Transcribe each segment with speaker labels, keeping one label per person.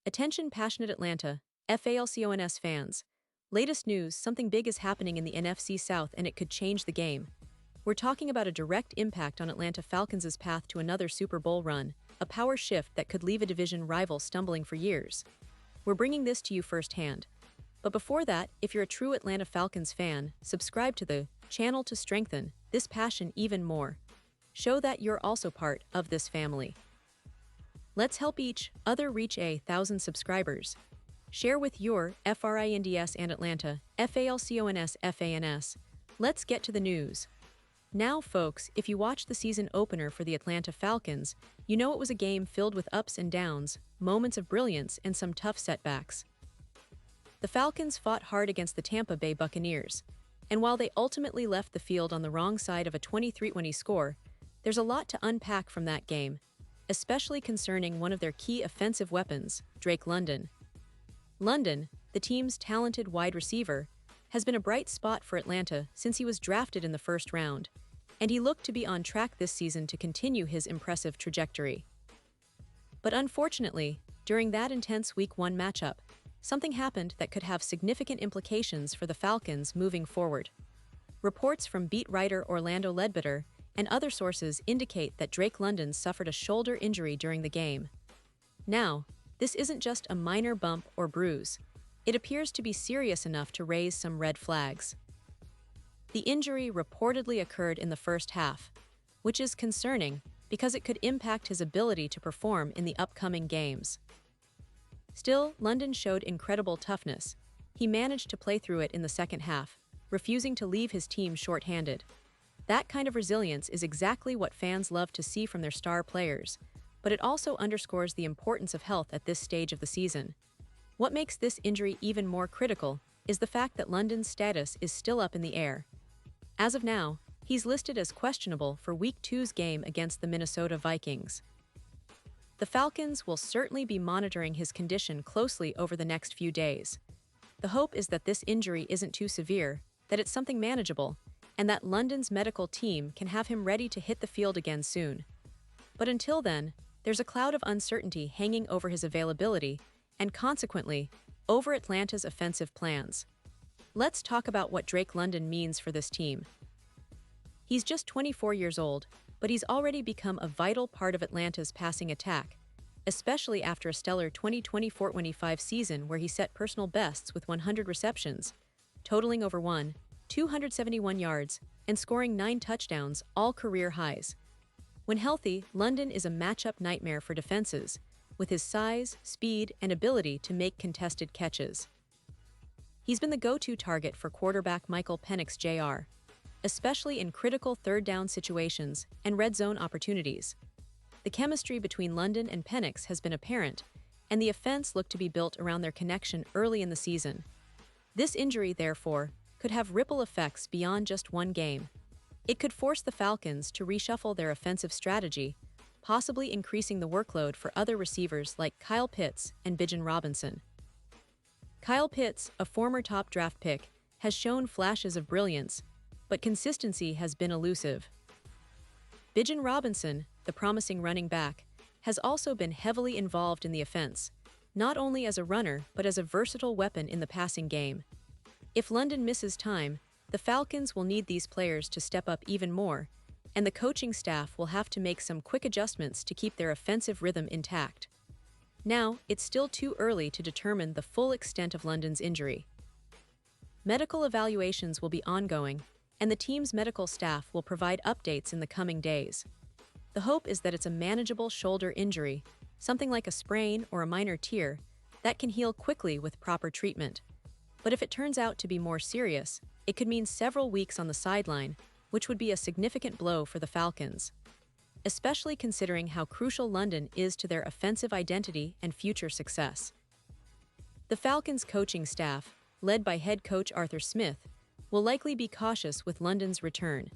Speaker 1: Attention passionate Atlanta, Falcons fans. Latest news, something big is happening in the NFC South and it could change the game. We're talking about a direct impact on Atlanta Falcons' path to another Super Bowl run, a power shift that could leave a division rival stumbling for years. We're bringing this to you firsthand. But before that, if you're a true Atlanta Falcons fan, subscribe to the channel to strengthen this passion even more. Show that you're also part of this family. Let's help each other reach 1,000 subscribers. Share with your FRINDS and Atlanta, FALCONS FANS. Let's get to the news. Now, folks, if you watched the season opener for the Atlanta Falcons, you know it was a game filled with ups and downs, moments of brilliance, and some tough setbacks. The Falcons fought hard against the Tampa Bay Buccaneers, and while they ultimately left the field on the wrong side of a 23-20 score, there's a lot to unpack from that game, especially concerning one of their key offensive weapons, Drake London. London, the team's talented wide receiver, has been a bright spot for Atlanta since he was drafted in the first round, and he looked to be on track this season to continue his impressive trajectory. But unfortunately, during that intense Week 1 matchup, something happened that could have significant implications for the Falcons moving forward. Reports from beat writer Orlando Ledbetter and other sources indicate that Drake London suffered a shoulder injury during the game. Now, this isn't just a minor bump or bruise. It appears to be serious enough to raise some red flags. The injury reportedly occurred in the first half, which is concerning because it could impact his ability to perform in the upcoming games. Still, London showed incredible toughness. He managed to play through it in the second half, refusing to leave his team short-handed. That kind of resilience is exactly what fans love to see from their star players, but it also underscores the importance of health at this stage of the season. What makes this injury even more critical is the fact that London's status is still up in the air. As of now, he's listed as questionable for Week 2's game against the Minnesota Vikings. The Falcons will certainly be monitoring his condition closely over the next few days. The hope is that this injury isn't too severe, that it's something manageable, and that London's medical team can have him ready to hit the field again soon. But until then, there's a cloud of uncertainty hanging over his availability and, consequently, over Atlanta's offensive plans. Let's talk about what Drake London means for this team. He's just 24 years old, but he's already become a vital part of Atlanta's passing attack, especially after a stellar 2024-25 season where he set personal bests with 100 receptions, totaling over 271 yards, and scoring 9 touchdowns, all career highs. When healthy, London is a matchup nightmare for defenses, with his size, speed, and ability to make contested catches. He's been the go-to target for quarterback Michael Penix Jr., especially in critical third-down situations and red zone opportunities. The chemistry between London and Penix has been apparent, and the offense looked to be built around their connection early in the season. This injury, therefore, could have ripple effects beyond just one game. It could force the Falcons to reshuffle their offensive strategy, possibly increasing the workload for other receivers like Kyle Pitts and Bijan Robinson. Kyle Pitts, a former top draft pick, has shown flashes of brilliance, but consistency has been elusive. Bijan Robinson, the promising running back, has also been heavily involved in the offense, not only as a runner but as a versatile weapon in the passing game. If London misses time, the Falcons will need these players to step up even more, and the coaching staff will have to make some quick adjustments to keep their offensive rhythm intact. Now, it's still too early to determine the full extent of London's injury. Medical evaluations will be ongoing, and the team's medical staff will provide updates in the coming days. The hope is that it's a manageable shoulder injury, something like a sprain or a minor tear, that can heal quickly with proper treatment. But if it turns out to be more serious, it could mean several weeks on the sideline, which would be a significant blow for the Falcons, especially considering how crucial London is to their offensive identity and future success. The Falcons' coaching staff, led by head coach Arthur Smith, will likely be cautious with London's return.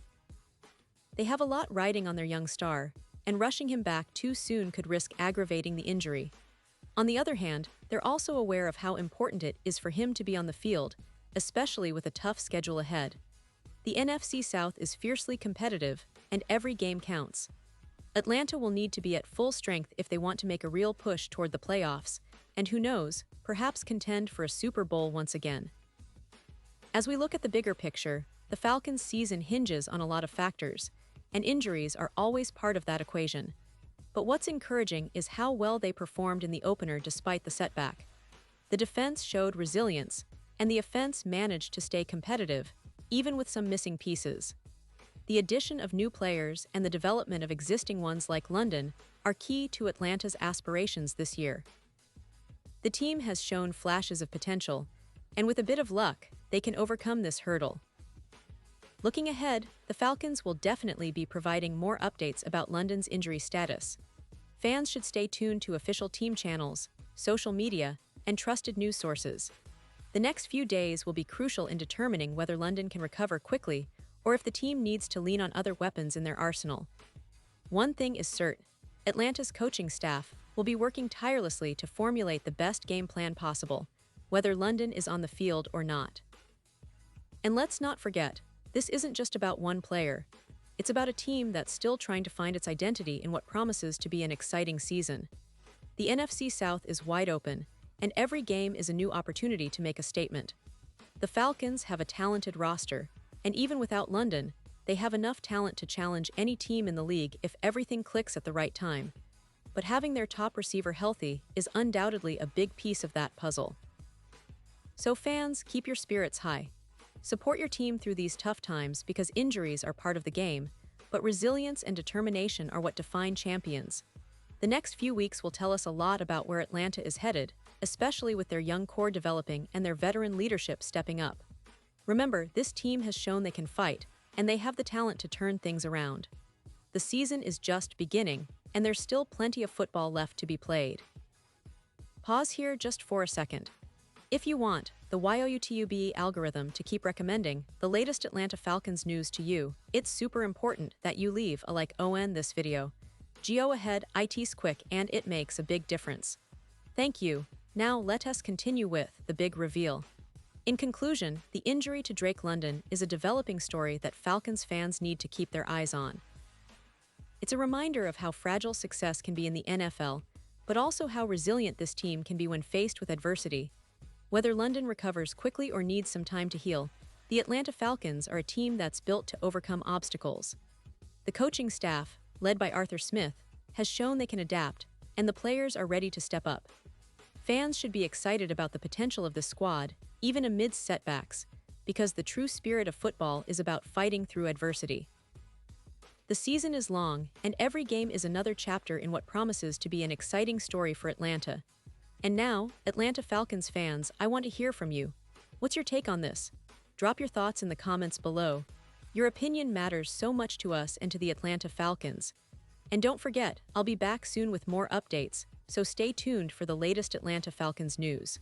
Speaker 1: They have a lot riding on their young star, and rushing him back too soon could risk aggravating the injury. On the other hand, they're also aware of how important it is for him to be on the field, especially with a tough schedule ahead. The NFC South is fiercely competitive, and every game counts. Atlanta will need to be at full strength if they want to make a real push toward the playoffs, and who knows, perhaps contend for a Super Bowl once again. As we look at the bigger picture, the Falcons' season hinges on a lot of factors, and injuries are always part of that equation. But what's encouraging is how well they performed in the opener despite the setback. The defense showed resilience, and the offense managed to stay competitive, even with some missing pieces. The addition of new players and the development of existing ones like London are key to Atlanta's aspirations this year. The team has shown flashes of potential, and with a bit of luck, they can overcome this hurdle. Looking ahead, the Falcons will definitely be providing more updates about London's injury status. Fans should stay tuned to official team channels, social media, and trusted news sources. The next few days will be crucial in determining whether London can recover quickly or if the team needs to lean on other weapons in their arsenal. One thing is certain: Atlanta's coaching staff will be working tirelessly to formulate the best game plan possible, whether London is on the field or not. And let's not forget, this isn't just about one player. It's about a team that's still trying to find its identity in what promises to be an exciting season. The NFC South is wide open, and every game is a new opportunity to make a statement. The Falcons have a talented roster, and even without London, they have enough talent to challenge any team in the league if everything clicks at the right time. But having their top receiver healthy is undoubtedly a big piece of that puzzle. So fans, keep your spirits high. Support your team through these tough times because injuries are part of the game, but resilience and determination are what define champions. The next few weeks will tell us a lot about where Atlanta is headed, especially with their young core developing and their veteran leadership stepping up. Remember, this team has shown they can fight, and they have the talent to turn things around. The season is just beginning, and there's still plenty of football left to be played. Pause here just for a second. If you want the YouTube algorithm to keep recommending the latest Atlanta Falcons news to you, it's super important that you leave a like on this video. Go ahead, it's quick and it makes a big difference. Thank you. Now let us continue with the big reveal. In conclusion, the injury to Drake London is a developing story that Falcons fans need to keep their eyes on. It's a reminder of how fragile success can be in the NFL, but also how resilient this team can be when faced with adversity. Whether London recovers quickly or needs some time to heal, the Atlanta Falcons are a team that's built to overcome obstacles. The coaching staff, led by Arthur Smith, has shown they can adapt, and the players are ready to step up. Fans should be excited about the potential of this squad, even amid setbacks, because the true spirit of football is about fighting through adversity. The season is long, and every game is another chapter in what promises to be an exciting story for Atlanta. And now, Atlanta Falcons fans, I want to hear from you. What's your take on this? Drop your thoughts in the comments below. Your opinion matters so much to us and to the Atlanta Falcons. And don't forget, I'll be back soon with more updates, so stay tuned for the latest Atlanta Falcons news.